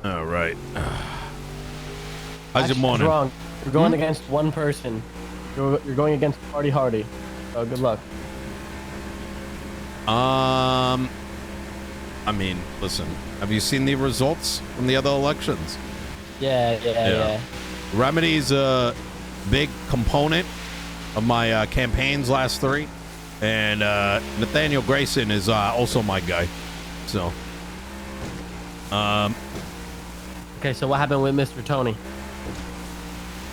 All right. How's your morning? Wrong. You're going against one person. You're going against Party Hardy. So good luck. I mean, listen. Have you seen the results from the other elections? Yeah. Remedy's a big component of my campaign's last three, and Nathaniel Grayson is also my guy. So, okay. So what happened with Mr. Tony?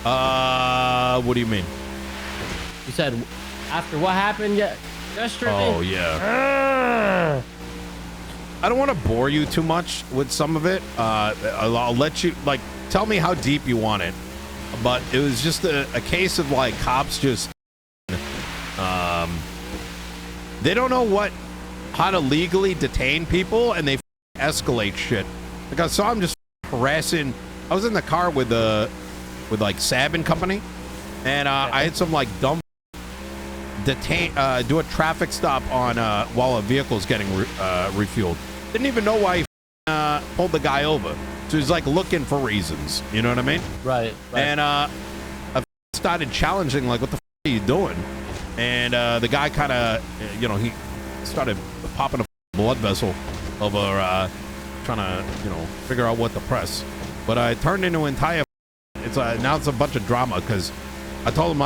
What do you mean? You said after what happened yesterday? Oh yeah. I don't want to bore you too much with some of it. I'll let you tell me how deep you want it. But it was just a case of like cops just they don't know how to legally detain people, and they escalate shit. Like I saw him just harassing. I was in the car with like Sab and company, and I had some like dumb do a traffic stop on while a vehicle's getting refueled. Didn't even know why he pulled the guy over. So he's like looking for reasons. You know what I mean? Right. And I started challenging, like, what the are you doing? And the guy kind of, he started popping a blood vessel over trying to, figure out what to press. But I turned into an entire. Now it's a bunch of drama because I told him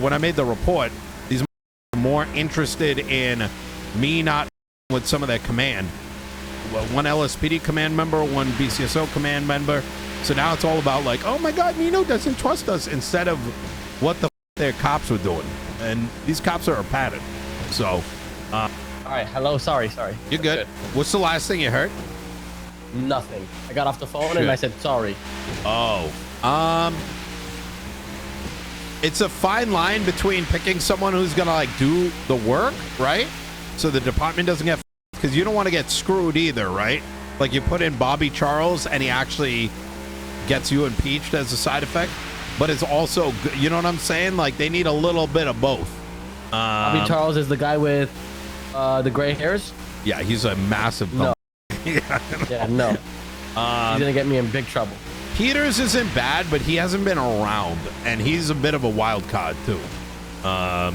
when I made the report, these are more interested in me not with some of their command. One LSPD command member, one BCSO command member. So now it's all about like, oh my God, Nino doesn't trust us, instead of what the their cops were doing. And these cops are padded. So, all right. Hello. Sorry. You're good. What's the last thing you heard? Nothing. I got off the phone and I said sorry. Oh. It's a fine line between picking someone who's gonna like do the work, right? So the department doesn't get, because you don't want to get screwed either, right? Like you put in Bobby Charles and he actually gets you impeached as a side effect, but it's also, you know what I'm saying? Like they need a little bit of both. Bobby Charles is the guy with the gray hairs? Yeah, he's a massive. No. Yeah, no. He's gonna get me in big trouble. Peters isn't bad, but he hasn't been around, and he's a bit of a wild card too. But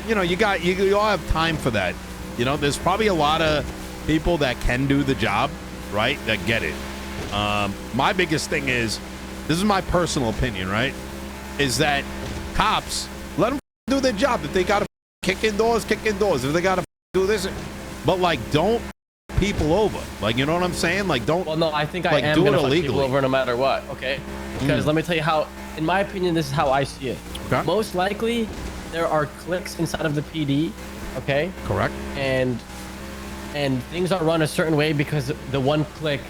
you all have time for that. There's probably a lot of people that can do the job, right? That get it. My biggest thing is, this is my personal opinion, right? Is that cops, let them do their job. If they gotta kick in doors. If they gotta do this, but like, don't people over. Like, you know what I'm saying? Like, don't. Well, no, I think I like, am do gonna it fuck people illegally over no matter what. Okay. Because let me tell you how, in my opinion, this is how I see it. Okay. Most likely, there are cliques inside of the PD. Okay. Correct. And things are run a certain way because the one clique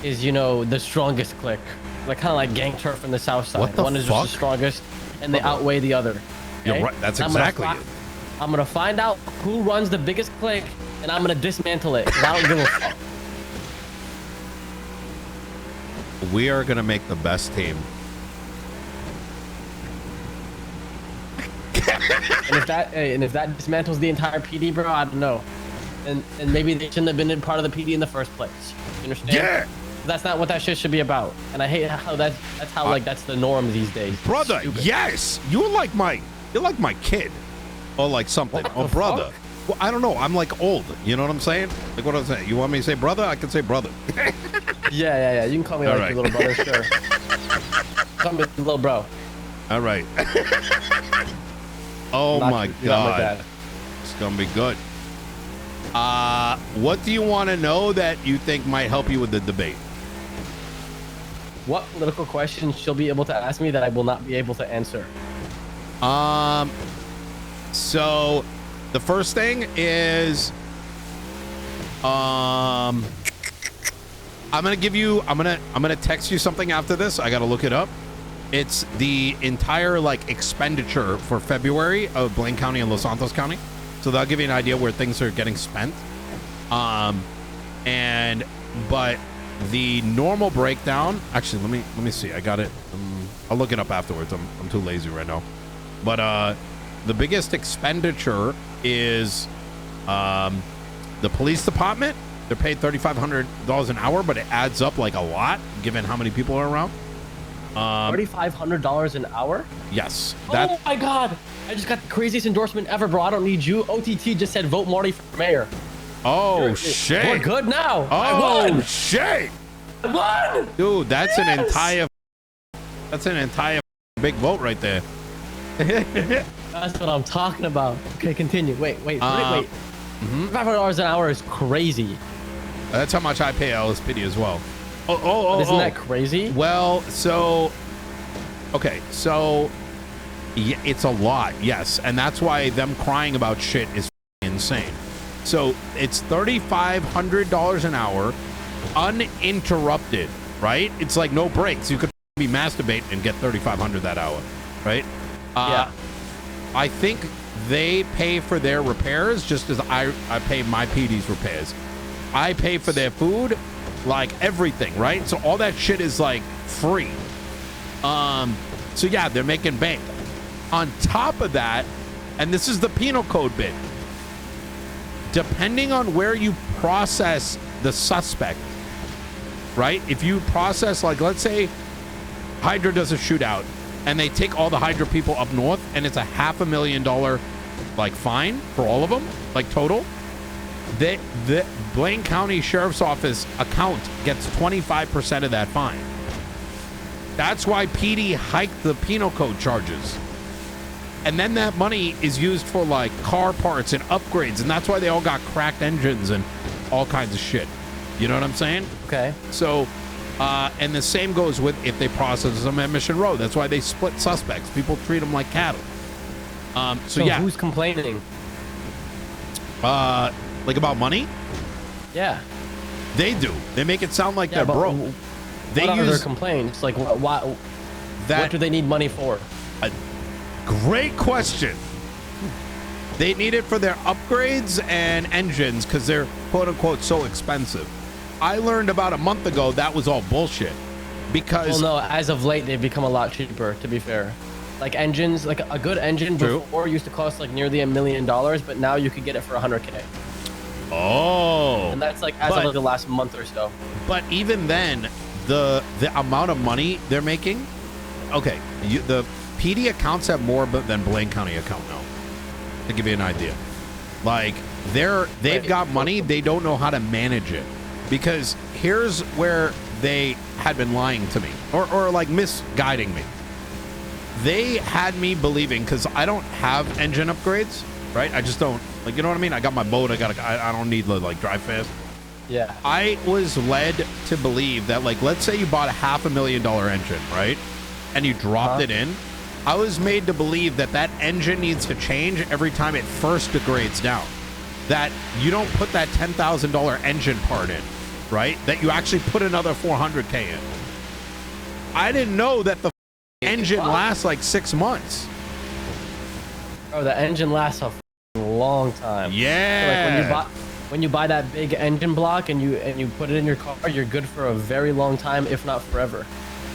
is, the strongest clique. Like kind of like Gang Turf in the South Side. What the One is fuck? just the strongest, and they outweigh the other. Okay? You're right. That's exactly it. I'm gonna find out who runs the biggest clique, and I'm gonna dismantle it. 'Cause I don't give a fuck. We are gonna make the best team. And if that dismantles the entire PD, bro, I don't know. And maybe they shouldn't have been in part of the PD in the first place. You understand? Yeah. That's not what that shit should be about. And I hate how that's how that's the norm these days. Brother, yes, you're like my kid, or like something. What Or the brother. fuck? Well, I don't know. I'm like old. You know what I'm saying? Like what I'm saying. You want me to say brother? I can say brother. Yeah. You can call me All like right. your little brother, sure. Call me little bro. All right. Oh Not my your- you're not my God. dad. It's gonna be good. What do you want to know that you think might help you with the debate? What political questions she'll be able to ask me that I will not be able to answer? So the first thing is, I'm gonna text you something after this. I gotta look it up. It's the entire like expenditure for February of Blaine County and Los Santos County. So that'll give you an idea where things are getting spent. But the normal breakdown, actually, let me see. I got it. I'll look it up afterwards. I'm too lazy right now. But the biggest expenditure is the police department They're paid $3,500 an hour, but it adds up like a lot given how many people are around. $3,500 an hour? Yes. Oh my God! I just got the craziest endorsement ever, bro. I don't need you. OTT just said vote Marty for mayor. Oh, shit. We're good now. Oh, shit. I won! Dude, that's an entire big vote right there. That's what I'm talking about. Okay, continue. Wait. $500 an hour is crazy. That's how much I pay LSPD as well. Isn't that crazy? Well, so, okay, so yeah, it's a lot, yes, and that's why them crying about shit is insane. So it's $3,500 an hour, uninterrupted, right? It's like no breaks. You could be masturbating and get $3,500 that hour, right? Yeah. I think they pay for their repairs just as I pay my PD's repairs. I pay for their food, like everything, right? So all that shit is like free. So yeah, they're making bank. On top of that, and this is the penal code bit, depending on where you process the suspect, right? If you process, like, let's say Hydra does a shootout and they take all the Hydra people up north and it's a $500,000 like fine for all of them, like total, the Blaine County Sheriff's Office account gets 25% of that fine. That's why PD hiked the penal code charges. And then that money is used for like car parts and upgrades, and that's why they all got cracked engines and all kinds of shit. You know what I'm saying? Okay. So, and the same goes with if they process them at Mission Road. That's why they split suspects. People treat them like cattle. So yeah. Who's complaining? Like about money? Yeah. They do. They make it sound like they're broke. What are their complaints? Like, what do they need money for? Great question. They need it for their upgrades and engines because they're quote unquote so expensive. I learned about a month ago that was all bullshit because well, no, as of late they've become a lot cheaper, to be fair. Like engines, like a good engine before used to cost like nearly $1 million, but now you could get it for $100K. Oh. And that's like as of like the last month or so. But even then, the amount of money they're making, okay, the PD accounts have more than Blaine County account now. To give you an idea, like they've got money, they don't know how to manage it. Because here's where they had been lying to me or like misguiding me. They had me believing, because I don't have engine upgrades, right? I just don't, like, you know what I mean? I got my boat, I don't need to like drive fast. Yeah. I was led to believe that, like, let's say you bought a $500,000 engine, right? And you dropped it in. I was made to believe that that engine needs to change every time it first degrades down. That you don't put that $10,000 engine part in, right? That you actually put another $400K in. I didn't know that the engine lasts like 6 months. Oh, the engine lasts a long time. Yeah. So like when you buy that big engine block and you put it in your car, you're good for a very long time, if not forever.